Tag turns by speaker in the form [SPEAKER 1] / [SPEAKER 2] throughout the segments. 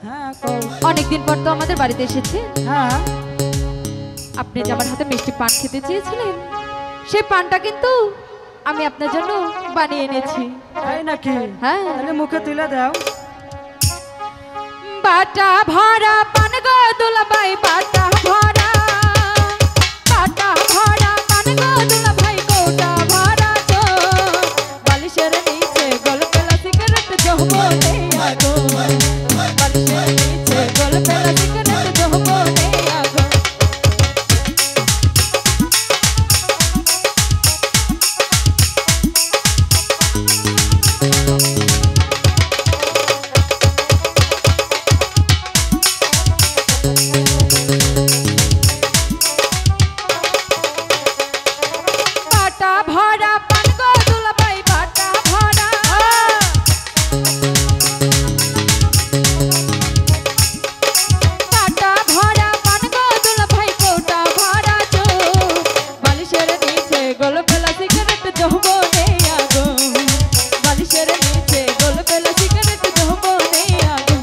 [SPEAKER 1] হ্যাঁ কও।
[SPEAKER 2] অনেকদিন পর তো আমাদের বাড়িতে এসেছে।
[SPEAKER 1] হ্যাঁ
[SPEAKER 2] আপনি যে আমার হাতে মিষ্টি পান খেতে চেয়েছিলেন, সেই পানটা কিন্তু আমি আপনার জন্য বানিয়ে এনেছি।
[SPEAKER 1] তাই নাকি?
[SPEAKER 2] হ্যাঁ।
[SPEAKER 1] তাহলে মুখে তুলে দাও।
[SPEAKER 2] বাটা ভরা পান গো দুলাভাই, বাটা ভরা, বাটা ভরা পান গো দুলাভাই, কোটা ভরা তো বালিশের নিচে গলপেলা সিগারেট যৌবনে আগুন, বালিশের নিচে গলপেলা সিগারেট যৌবনে আগুন। বাটা ভরা পান গো দুলাভাই, বাটা ভরা, বাটা ভরা পান গো দুলাভাই, কোটা ভরা তো বালিশের নিচে গলপেলা সিগারেট যৌবনে আগুন, বালিশের নিচে গলপেলা সিগারেট যৌবনে আগুন।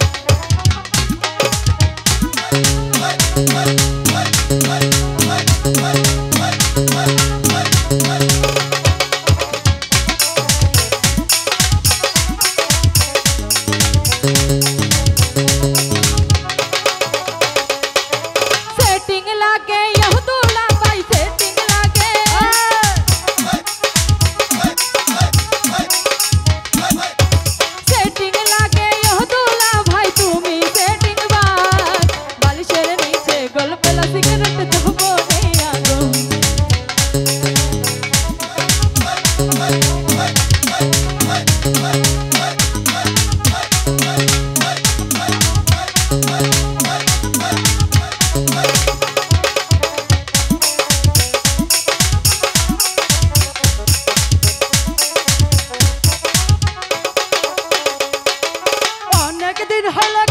[SPEAKER 2] सेटिंग लागे यह दूल्हा भाई, सेटिंग लागे, सेटिंग लागे यह दूल्हा भाई, তুমি সেটিং বাজ বালিশের নিচে গলপেলা সিগারেট যৌবনে আগুন। অনেক দিন হলো